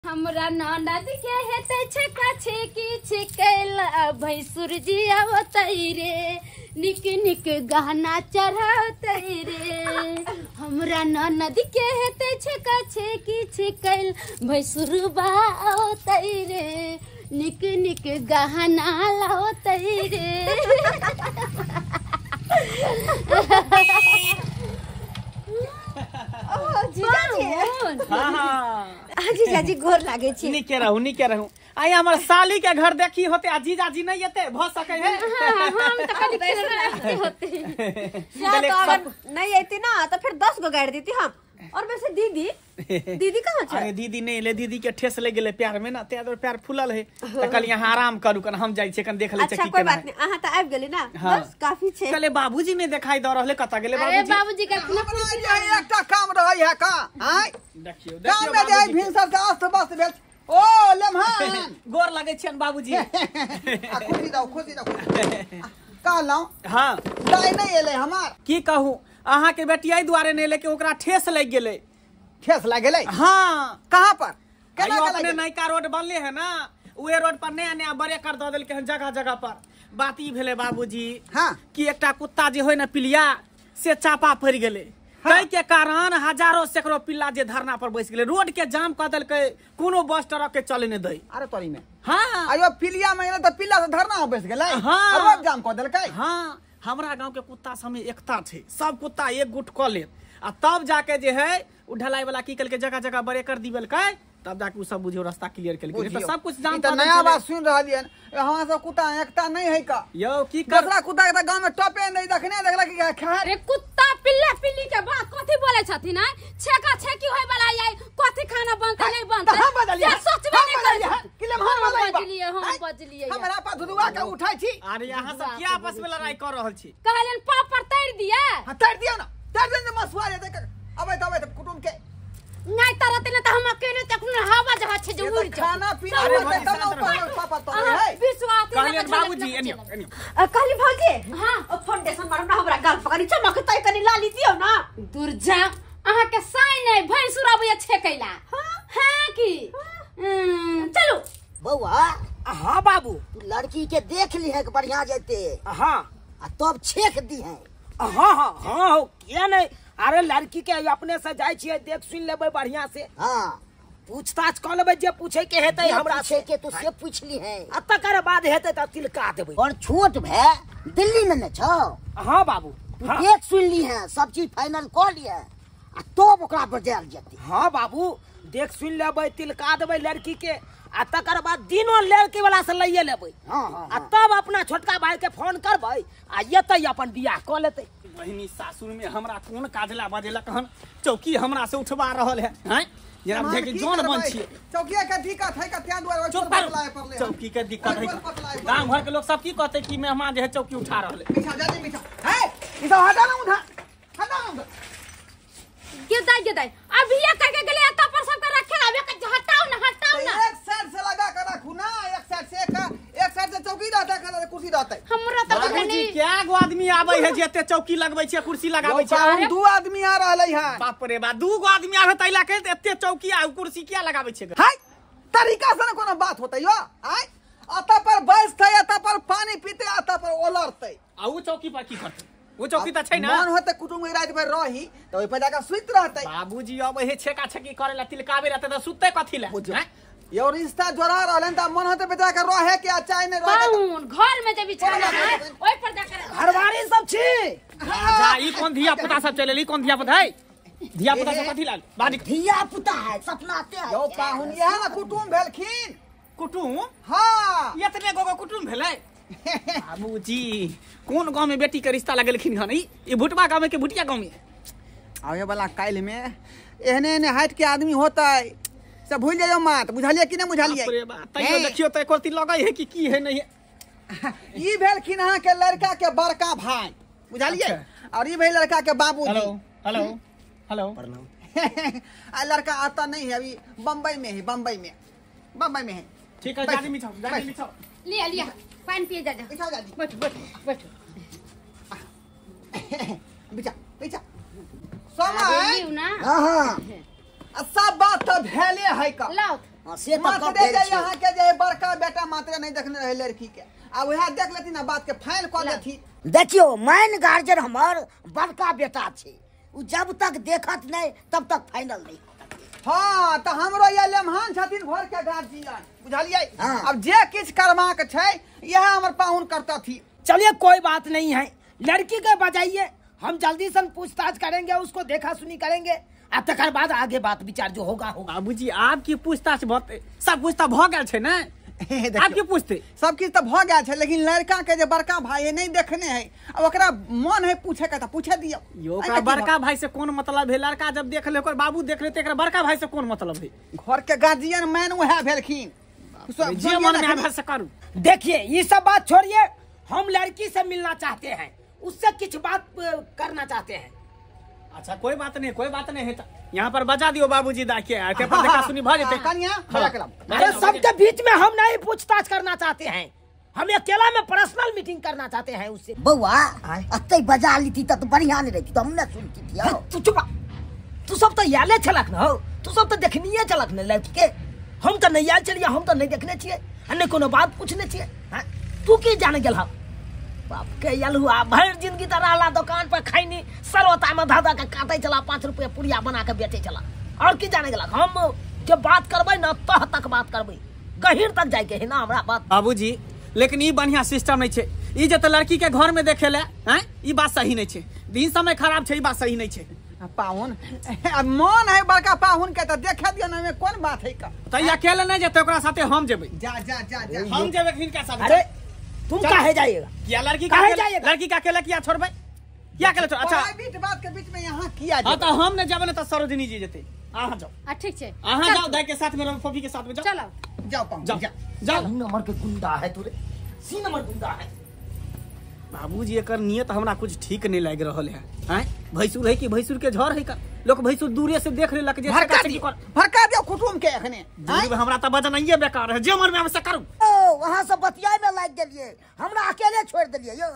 हमरा ननद के हेते छका छेकी छिकैला भैंसुर जी आवतै रे निक निक गहना चढ़ावतै रे। हमरा ननद के हेते छका छेकी छिकैल भैंसुर बा आवतै रे निक निक गहना लावतै रे। जीजाजी गोर लागे छी। निके रहू आई हमर साली के घर देखी होते आ जीजाजी नहीं येते भ सके है। हम त कनी खेलते होते नहीं आती ना तो फिर 10 गो गाड़ देती हम। और वैसे दीदी कहाँ छै? अरे दीदी नहीं ले, दीदी के ठेस ले गेले प्यार में ना, ते प्यार फूलल है त कल यहाँ आराम करू कन हम जाई छे कन देख ले अच्छा कोई बात नहीं, आहा त आबि गेली ना। बस काफी छे। कले बाबूजी ने दिखाई द रहले कता गेले बाबूजी। अरे बाबूजी के एकटा काम रहै है का हां देखियो काम में जाई भिनसर के अस्त बस्त भेल। ओ लेमहान गोर लगे छन बाबूजी। खुशी दाओ कहलौ हां दाई नहीं एले हमार की कहूं अहाँ के बेटियाई दुआरे नहीं लेके ओकरा ठेस लग गेले। ठेस लग गेले? हां कहां पर? केना अपने नयका रोड बनले है ना, उहे रोड पर नया नया ब्रेकर द देलके हन जगह जगह पर। बात ई भेले बाबूजी हां कि एकटा कुत्ता जे होय ना पिलिया से चापा पड़ गेले। कई के कारण हजारों सैकड़ों पिल्ला जे धरना पर बैस गेले, रोड के जाम क देलके, कोनो बस ट्रक के चले न दई। अरे तोरी में हां आयो पिलिया में त पिल्ला से धरना बैस गेले। हाँ। रोड जाम क देलकै। हां हमरा गांव के कुत्ता सब में एकता छे, सब कुत्ता एक गुट क ले आ तब जाके जे है उ ढलाई वाला की कल के जगह जगह ब्रेकर दीबल के, तब जाके उ सब बुझियो रास्ता क्लियर कल के। त सब कुछ जाम त नया बात सुन रहलियन। हमरा सब कुत्ता एकता नहीं है का? यो की कर दूसरा कुत्ता के गांव में टपे नहीं देखने देखला कि खा। अरे कुत्ता पिल्ला पिल्ली के बात कथि बोले छथिन? है छेका छेकी होय वाला याई कथि खाना बनते नहीं बनते? हम बदलिए ये सोचबे नहीं करे। कि लेमहान वाला हम बजलिए हमरा पर धुरुआ के उठाई छी। अरे यहाँ सब क्या आपस में लड़ाई कर रहल छी? कहलन पापड़ तैर दिया। हां तर दियो ना, तर दिन मसुआ दे अबे त कुटुम के नहीं तरते न त हम अकेले तक हवा जहां छे जो उड़ जा। खाना पीना होते तब ऊपर पापा तो है। विश्वास कहलियन बाबूजी एनियो कहली भौजी हां फाउंडेशन मारना हमरा गाल पकड़ी चमक तय कनी लाली दियो ना। दूर जा अहाँ के साइन है भैंसुर आबे छेकैला। हां की चलो बउआ। हां बाबू तू लड़की के देख ली है कि बढ़िया जैते हां तब छेक दी है। हां हां हां किया नहीं? अरे लड़की के अपने से जाय छियै, देख सुन लेबै बढ़िया से। हाँ पूछताछ क लेबै, जे पूछे के हेतै हमरा से के तू से पूछ ली है। आ तकर बाद हेतै त तिलका देबै। और छोट भै दिल्ली में न छौ? हां बाबू तू देख सुन ली है, सब चीज फाइनल कर ली है आ तब ओकरा पर जाल जेतै। हां बाबू देख सुन लेबै, तिलका देबै लड़की के आ तकर बाद दिनो लड़की वाला से लइए लेबै। हाँ हाँ आ तब अपना छोटका भाई के फोन करबै आ येतै अपन बियाह क लेतै। बहिनी सासुर में हमरा कोन काजला बजेला कहन चौकी हमरा से उठवा रहल है। हैं जरा मुझे के जोन बन छिए। चौकिया के दिक्कत है का त्यां दुआरे चुप पतलाए पड़ले। चौकी के दिक्कत है, गांव घर के लोग सब की कहते कि मेहमान जे है चौकी उठा रहल है। पीछा जादी पीछा है ई सब हटा ना उठा गेदाई अभी ये करके गेले एता पर सब के रखे आबे के हटाओ ना एक साइड से लगा कर रखू ना, एक साइड से एक साइड से चौकी रहता है कुर्सी रहता है। हमरा त बाबूजी क्या गो आदमी आबै है जे एते चौकी लगबै छै कुर्सी लगाबै छै? हम दू आदमी आ रहले है। बाप रे बा, दू गो आदमी आबै तैला के एते चौकी आ कुर्सी किया लगाबै छै? हाय तरीका से कोनो बात होतै यो। हाय अता पर बैसतै, अता पर पानी पीते, अता पर ओलरतै आ उ चौकी पर की करतै? वो चौकी त छै ना। मन होते कुटुंब में रात भर रही तो ओइ पर जाकर सुइत रहतै। बाबूजी अब हे छेका छेकी करे ला तिलकावे रहते त सुतते कथि ला? हैं यो रिश्ता जोड़ा रहलन त मन होते बेटा के रहे के चाय नहीं रहे कौन घर में जब बिछाना है ओइ पर जाकर घरवारी सब छी। जा ई कोन धिया पुता सब चलेली? कोन धिया पुता है? धिया पुता सब कथि लाल बाजी धिया पुता है सपनाते है। यो पाहुन यह ना कुटुंब भेलखिन। कुटुम? हां इतने गोगो कुटुम भेलै? बाबूजी कोन गांव में बेटी के रिश्ता लगेलखिन हन? ई भुटवा गांव में के भुटिया गांव में? आवे वाला काइल में एहने एहने हाइट के आदमी होतै से भूल जाइयो मत। बुझलिए कि नहीं बुझलिए? बाप रे बा, तइयो देखियो त एकोरती लगै है कि की है नहीं है। ई भेलखिन अहाँ के लड़का के बड़का भाई, बुझलिए? और ई भेल लड़का के बाबूजी। हेलो हेलो हेलो आ लड़का आता नहीं है अभी, बम्बई में है। बम्बई में है। ठीक है जानी मिठाओ जानी मिठाओ। लिया पानी पिए जा। बिछा जादी बैठ बिछा समय ना। हाँ हाँ सब बात तो भेले है का। लाओ हाँ, से तो मात्र कब दे भेल जे छै। यहाँ के जे बड़का बेटा मात्र नहीं देखने रहे लड़की के आ वह देख लेती ना बात के फाइल कऽ देती। देखियो मेन गार्जियन हमर बड़का बेटा छै, उ जब तक देखत नहीं तब तक फाइनल नहीं। हाँ तो हमरो ये लेमहान छथिन घर के गार्जियन बुझलिए। हाँ। अब जे किछ करवा के छै यह हमर पाहुन करता थी। चलिए कोई बात नहीं है, लड़की के बजाइए, हम जल्दी से पूछताछ करेंगे, उसको देखा सुनी करेंगे, आ तकर बाद आगे बात विचार जो होगा होगा। बाबूजी आपकी पूछताछ सब पूछता भ गेल छै ना, आपकी पूछते सब किछ तो भ गया छै, लेकिन लड़का के जे बड़का भाई है नहीं देखने है, अब ओकरा मन है पूछे के तो पूछे दियो। यो ओकरा बड़का भाई से कौन मतलब है? लड़का जब देख ले ओकर बाबू देख लेते, एकरा बड़का भाई से कौन मतलब है? घर के गार्जियन मैन वह भेलखिन। जे मन में आवे से करू। देखिए ये सब बात छोड़िए, हम लड़की से मिलना चाहते हैं, उससे कुछ बात करना चाहते हैं। अच्छा कोई बात नहीं, कोई बात नहीं है तो यहाँ पर बजा दियो बाबूजी दाके पेपर देखा सुनी भ जेते। कन्या बजा के लाओ। अरे सबके बीच में हम नहीं पूछताछ करना चाहते हैं, हम अकेला में पर्सनल मीटिंग करना चाहते हैं उससे। बउआ अते बजा लीती तो बढ़िया नहीं रहती, तो हमने सुनती थी। तू चुप, तू सब तो याले छलक न हो, तू सब तो देखनिए छलक न लड़की के, हम तो नहीं आयल चलिए, हम तो नहीं देखने छिए, अन्य कोनो बात पूछने छिए। तू की जाने गेल हम बाप के यल हुआ भर जिंदगी तो रहला दुकान पर खैनी सरोता में धाधा के काटे चला, 5 रुपया पुड़िया बना के बेचे चला, और की जाने गेला। हम जब बात करबे न तह तक बात करबे, गहीर तक जाए के है ना हमरा बात। बाबूजी लेकिन ई बढ़िया सिस्टम नहीं छे, ई जे त लड़की के घर में देखे ले हैं, ई बात सही नहीं छे, दिन समय खराब छे, ई बात सही नहीं छे। पाहुन अब मन है बड़का पाहुन के तो देखे दियो ना, में कौन बात है का। त ई अकेले नहीं जेते, ओकरा साथे हम जेबै। जा जा जा जा हम जेबै किनका साथे? अरे तुम काहे जाइएगा? क्या लड़की काहे का जाइएगा? लड़की का अकेला किया छोड़बै? क्या अकेले छोड़? अच्छा बीच बात के बीच में यहाँ किया हाँ जाए। तो हम ने जेबै न त सरोजिनी जी जेते। अहाँ जाओ, ठीक छै, अहाँ जाओ, दाई के साथ में, फफी के साथ में जाओ। चलो जाओ पाहुन जाओ जाओ। जाओ। 3 नंबर के गुंडा है तू रे, 3 नंबर गुंडा है। बाबूजी एकर नियत हमरा कुछ ठीक नहीं लग रहल है। हैं भैंसुर है कि भैंसुर के झर है का? लोग भैंसुर दूरे से देख लेलक जे भड़का दियो कुटुम के एखने। दूर हमरा त बजनाइए बेकार है, जे मन में हम से करू। ओ वहां से बतियाए में लाग गेलिए, हमरा अकेले छोड़ देलिए यो।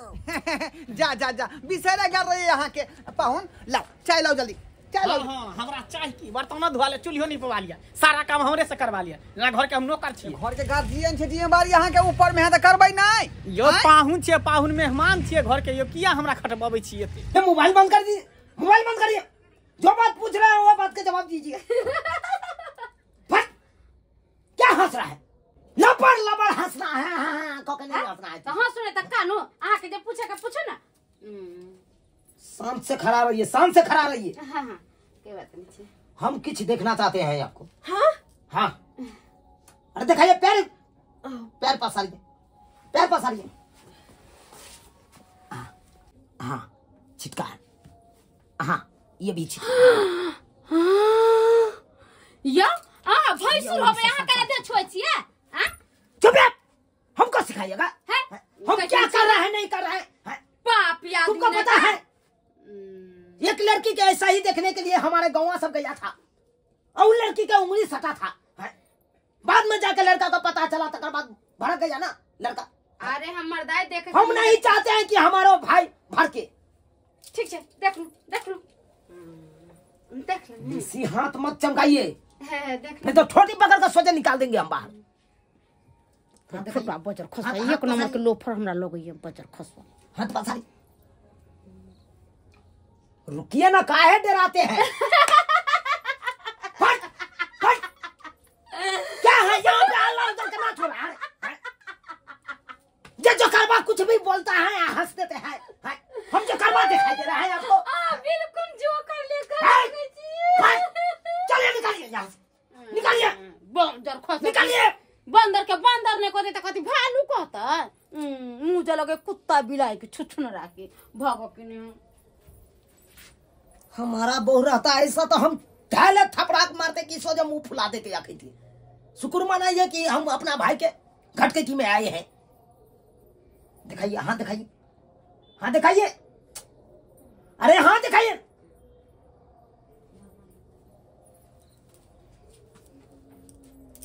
जा जा जा बिसरे गल रही यहाँ के पाहुन। लाओ चाय लाओ जल्दी, चाय लाओ। हाँ हमरा चाय की बर्तन धोआ ले, चूल्हो नहीं पवा लिया, सारा काम हमरे से करवा लिया ना, घर के हम नौकर छी। घर के गार्जियन छे, जिम्मेवारी यहाँ के ऊपर में है तो करबै नहीं। यो पाहुन छे, पाहुन मेहमान छे घर के, यो किया हमरा खटबाबै छी एते? ये मोबाइल बंद कर दीजिए, मोबाइल बंद करिए, जो बात पूछ रहे हैं वो बात का जवाब दीजिए। क्या हंस रहा है? लपड़ लपड़ हंस रहा है। हाँ, कोके नहीं हंस रहा है। तो हाँ सुने तक कानो आहा के जब पूछे का पूछो ना। शांत से खड़ा रहिए, शांत से खड़ा रहिए। हाँ हाँ के बात नहीं छे। हम कुछ देखना चाहते हैं आपको। हाँ हाँ अरे दिखाइए, पैर पैर पसारिए, पैर पसारिए। हाँ छिटका है, हाँ ये भी छिटका। या भैंसुर होबे यहाँ का दे छोय छिए। हां चुप है, हमको सिखाइएगा है हम क्या कर रहे हैं नहीं कर रहे हैं। पाप याद तुमको पता है एक लड़की के ऐसा ही देखने के लिए हमारे गाँव सब गया था, और उन लड़की का उंगली सटा था। बाद में जाकर लड़का का पता चला, तकर बाद भड़क गया ना लड़का। अरे हम मर्दाई देख हम नहीं चाहते हैं कि हमारा भाई भड़के। ठीक है देख लूं देख लूं देख लूं। इसी हाथ मत चमकाइए, है देख नहीं तो ठोटी पकड़ कर सोचे निकाल देंगे हम बाहर। फुटबा बजर खसवा एक नंबर के लोफर हमरा लोग ये बजर खसवा। हाथ पसारी। रुकिए ना, काहे डराते हैं? फट, फट। क्या है यहाँ पे अल्लाह उधर के ना छोड़ा है? जो करवा कुछ भी बोलता है हंस देते हैं। हम जो करवा दिखाई दे रहा है आपको। बिल्कुल जो कर लेकर चलिए निकालिए यहाँ से, निकालिए बंदर खस निकालिए। बंदर के बंदर ने कहते कथी भालू कहता मुझे लगे कुत्ता बिलाई के छुछुन राखी भागो के नहीं। हमारा बहू रहता ऐसा तो हम ढाले थपड़ाक मारते कि सोजा मुंह फुला देते आखिर थी। शुक्र मनाइए कि हम अपना भाई के घटके की में आए हैं। दिखाइए, हाँ दिखाइए, हाँ दिखाइए, अरे हाँ दिखाइए।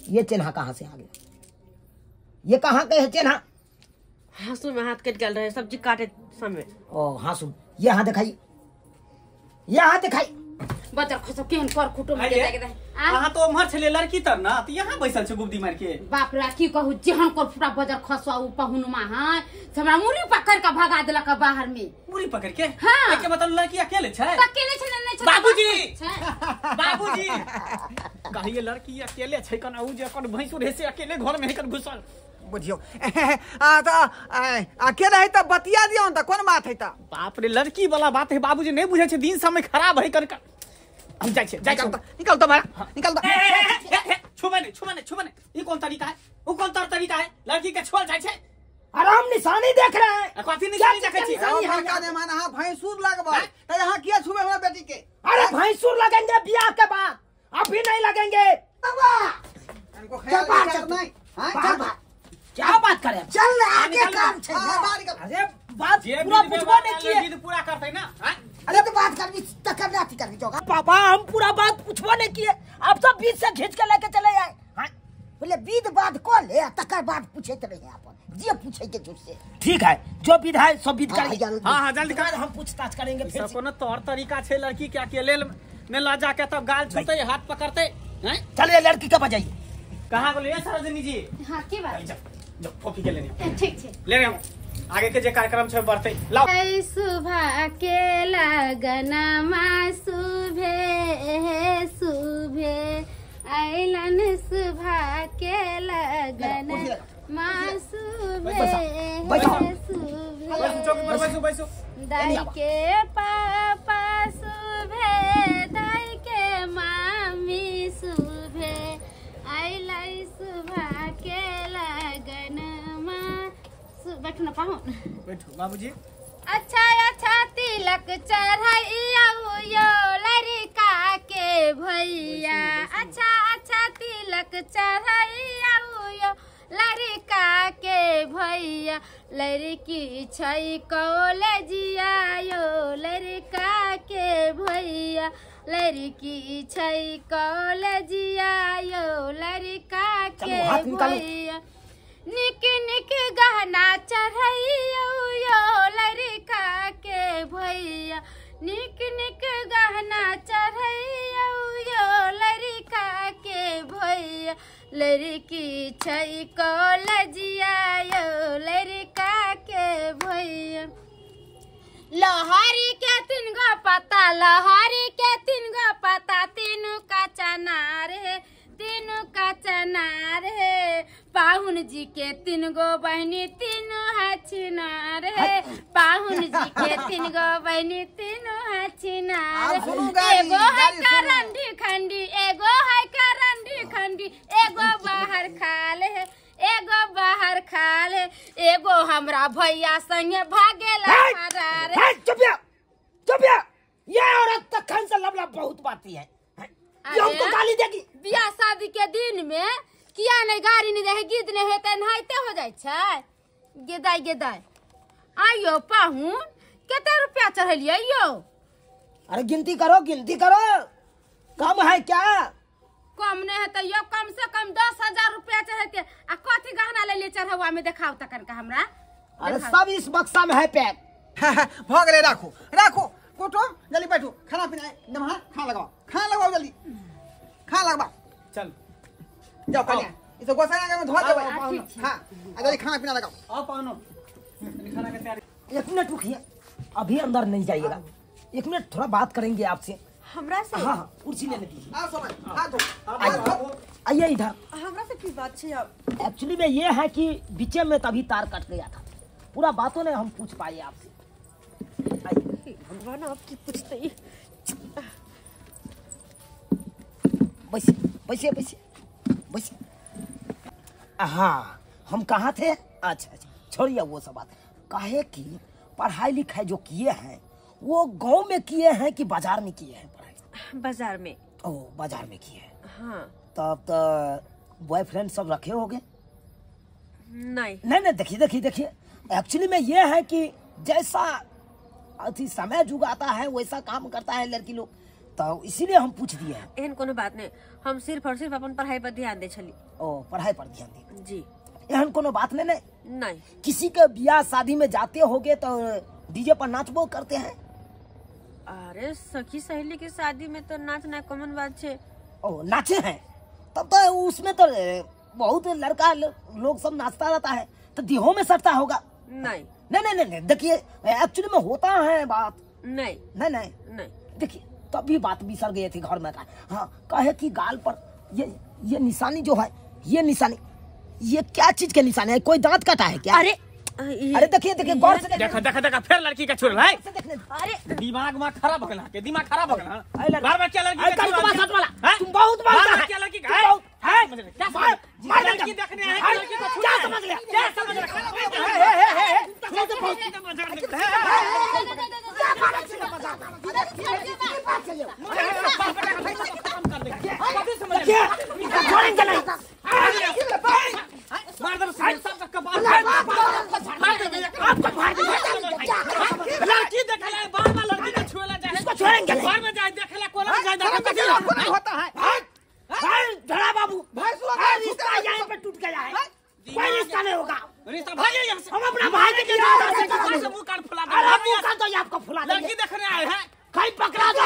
ये चिन्ह कहाँ से आ गया? ये कहाँ के है चिन्ह? हाँसू में हाथ कट गल रहे सब्जी काटे समय। ओ हाँ सुन, ये हाँ दिखाइए, ये हाँ दिखाइए। बजर खसो केहन कर कुटुम आइए। देता के अहाँ तो उम्हर छले लड़की तर ना तो यहाँ बैसल छै गुब्दी मार के। बाप रे की कहू जेहन कर फुटा बजर खसो उ पहुनमा है हमरा मुरी पकड़ के भगा देलक बाहर में। मुरी पकड़ के? हाँ। एके मतलब लड़की अकेले छै? अकेले छै नहीं छै बाबूजी! छै। बाबूजी कहिए लड़की अकेले छै कना उ जे अपन भैंसुर है से अकेले घर में हेकर घुसल। बुझियो तो अकेले है तो बतिया दियो तो कौन बात है तो। बाप रे लड़की वाला बात है बाबूजी नहीं बुझे छै दिन समय खराब है कर हम जाय छै निकल तो मारा निकल तो। छुबे नहीं ई कौन तरीका है? वो कौन तरीका है? लड़की के छोड़ जाय छै। आराम निशानी देख रहे हैं। कथी निशानी देखे छी? बड़का ने माना हां भैंसुर लगबा तो यहाँ किया छुबे हमरा बेटी के? अरे भैंसुर लगेंगे ब्याह के बाद, अभी नहीं लगेंगे। इनको ख्याल नहीं हां क्या बात करे? चल आगे काम छे। अरे बात जे पूरा बीच में पूछवा नहीं किए। जिद पूरा करतै ना। अरे तो बात करनी तो करना थी करनी जोगा। पापा हम पूरा बात पूछवा नहीं किए, आप सब बीच से खींच के लेके चले आए। हाँ? बोले विध बात को ले तकर बाद पूछे तो नहीं अपन जे पूछे के झूठ से। ठीक है जो विध है सब विध हाँ, करेंगे। जल्दी। हां जल्दी कर। हम पूछताछ करेंगे फिर से। कोनो तौर तरीका छै लड़की के अकेले में ला जाके तब गाल छूते हाथ पकड़ते हैं। चलिए लड़की का बजाइए। कहां बोलिए सरोजिनी जी? हां की बात जो फोफी के लेने ठीक छै ले रहे हूं आगे के जे कार्यक्रम छै बढ़ते लाओ। सुबह के लगनमा सुभे सुभे आइलन सुबह के लगन माँ सुभे बैसो बैसो। दाई के पापा सुभे दाई के मामी सुभे आइलाई सुबह के लगन बैठो ना पाहुन। बैठो बाबूजी। अच्छा अच्छा तिलक चढ़ैया यो लड़का के भैया। अच्छा अच्छा तिलक चढ़ैया यो लड़का के भैया। लड़की छै कॉलेजिया यो लड़का के भैया। लड़की छै कॉलेजिया यो लड़का के भैया। निक निक गहना चढ़ैया यो लड़का के भैया। निक निक गहना चढ़ैया यो लड़का के भैया। लड़की छै कॉलेजिया यो लड़का के भैया। लहरी के तीन गो पता लहरी के तीन गो पता तीनों का चनार है तीनों का चनार है। पाहुन जी के तीन गो बहनी तीनों है छिनार है। पाहुन जी के तीन गो बहनी तीनों है छिनार। एगो है करंडी खंडी एगो है करंडी खंडी एगो बाहर खाल है एगो बाहर खाल है। एगो हमरा भैया संगे भागेला फरार है। चुप ये औरत तखन से लबलब बहुत बाती है। ये हमको गाली देगी। बियाह शादी के दिन में किया नहीं गाड़ी नहीं रहे गीत नहीं होते नहाते हो जाए छै। गेदाई गेदाई आइयो पाहुन केते रुपया चढ़लिए यो? अरे गिनती करो कम है क्या? कम नहीं है तो यो कम से कम 10,000 रुपया चढ़ते। आ कथी गहना ले लिए चढ़वा में दिखाओ तकन का हमरा। अरे सब इस बक्सा में है पैक। भाग रे राखो राखो कोटो जल्दी बैठो खाना पीना नमहा खाना लगाओ जल्दी खाना लगवा। चल जाओ कन्या इसे गोसाई में धो दे। हां जल्दी खाना पीना लगाओ। आओ पानो खाना के तैयारी। एक मिनट रुकिए, अभी अंदर नहीं जाइएगा। एक मिनट थोड़ा बात करेंगे आपसे। हमरा से हाँ कुर्सी लेने दीजिए। आओ समय हाथ धो आइए इधर। हमरा से की बात छे? अब एक्चुअली में ये है कि बीचे में तभी तार कट गया था, पूरा बातों ने हम पूछ पाए आपसे। भगवान आपकी पूछते ही बैसिए। हाँ हम कहाँ थे? अच्छा छोड़िए वो सब बात। काहे कि पढ़ाई लिखाई जो किए हैं वो गांव में किए हैं कि बाजार में किए हैं पढ़ाई? बाजार में। ओ बाजार में किए हैं। हाँ तब तो बॉयफ्रेंड सब रखे होंगे? नहीं देखिए एक्चुअली में ये है कि जैसा अति समय जुगाता है वैसा काम करता है लड़की लोग, तो इसीलिए हम पूछ दिए हैं। एहन कोनो बात नहीं, हम सिर्फ और सिर्फ अपन पढ़ाई पर ध्यान दे छली। ओ पढ़ाई पर ध्यान दे जी। एहन कोनो बात नहीं। नहीं किसी के ब्याह शादी में जाते होगे तो डीजे पर नाचबो करते हैं? अरे सखी सहेली की शादी में तो नाचना कॉमन बात है। ओ नाचे हैं तब तो उसमें तो बहुत लड़का लोग सब नाचता रहता है, तो देहों में सटता होगा। नहीं नहीं नहीं नहीं, देखिए एक्चुअली में होता है बात। नहीं नहीं नहीं नहीं, देखिए तभी बात बिसर गई थी घर में का। हाँ कहे कि गाल पर ये निशानी जो है, ये निशानी ये क्या चीज के निशानी है? कोई दांत कटा है क्या? अरे देखिए देखिए गौर से देखो देखो देखो फिर लड़की का छुरा है। अरे दिमाग में खराब हो गया के दिमाग खराब हो गया। अरे बार बार क्या लड़की का छुरा वाला तुम बहुत बोलता है। क्या लड़की का है? क्या समझ लड़की देखने आए कि लड़की को क्या समझ लिया? क्या समझ लड़की देखला बार बार लड़की को छुएला जाए, इसको छोड़ेंगे घर में जाए देखला कॉलेज जाए देखला होता है धड़ा बाबू भाई रिश्ता यहाँ पे टूट गया है, कोई रिश्ता नहीं होगा। रिश्ता भागे यहाँ से। हम अपना भाई के से मुंह काट फुला दे। मुंह का तो आपको फुला देंगे। लड़की देखने आए हैं, कहीं पकड़ा दो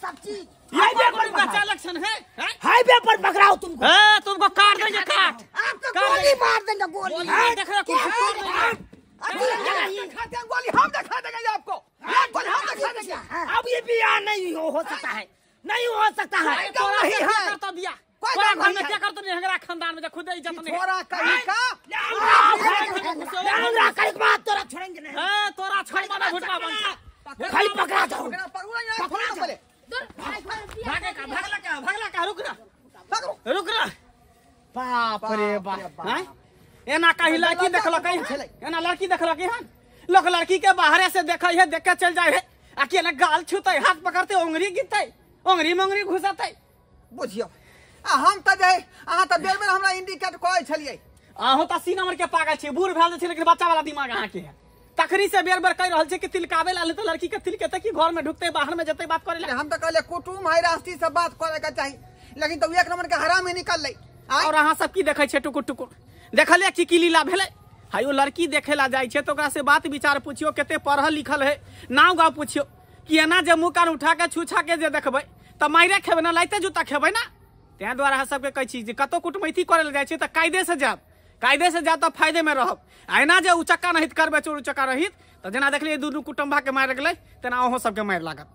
सब चीज हाईवे पर बच्चा लक्षण है। हाईवे पर पकड़ाओ तुमको। तुमको काट देंगे काट। आपको गोली मार देंगे गोली। देख रहा कुछ दिखाते हैं गोली, हम दिखा देंगे आपको। गोली हम दिखा देंगे। अब ये बियाह नहीं हो सकता है, नहीं हो सकता है। नहीं है। करता दिया कोई कोई काम घर में नहीं क्या करते नहीं हमारा खानदान में खुद इज्जत नहीं है। थोड़ा कहीं का कहीं बात तोरा छोड़ेंगे नहीं। तोरा छोड़ माना घुटवा बन कहीं पकड़ा दो। भागला का रुक ना बाप रे बाप। एना कहीं लड़की देखल कहीं एना लड़की देखल कि हन लोग लड़की के बाहरे से देखे है, देख के चल जाए है, अकेले गाल छूते हाथ पकड़ते उंगली गिरते उंगली मंगरी घुसते। बुझियो हम तो जाए अहाँ तो बेर बेर हमरा इंडिकेट कहै छलियै। अहूँ तो 80 नंबर के पागल छी, बूढ़ भेल छी, लेकिन बच्चा वाला दिमाग अहाँ के है। तखरी से बेर बेर कह रहल छै कि तिलकावे ला तो लड़की के तिलके तक घर में ढुकते बाहर में जते बात करे ला। हम तो कहले कुटुम है राष्ट्रीय से बात करे के चाहिए, लेकिन तो एक नंबर के हराम ही निकल ले। और अहाँ सब की देखे छे टुकुर टुकुर देखले की लीला भेले। हायो लड़की देखे ला जाय छे तो ओकरा से बात विचार पूछियो, केते पढ़ल लिखल है, नाव गाँव पूछियो कि एना जे मुँह कान उठा के छूछा के जे देखबै तो मारे खेबै ना, लाइते जूता खेबै ना। तें द्वारा सबके कहै छी जे कतो कुटमैती करे ले जाय छे तो कायदे से जाब तो फायदे में रहब। एना जे उचक्का नहीं करबै चोर उचक्का रहित तो जेना देखलिए दुनू कुटुम्बा के मार गेलै तेना अहों सबके मार लागत।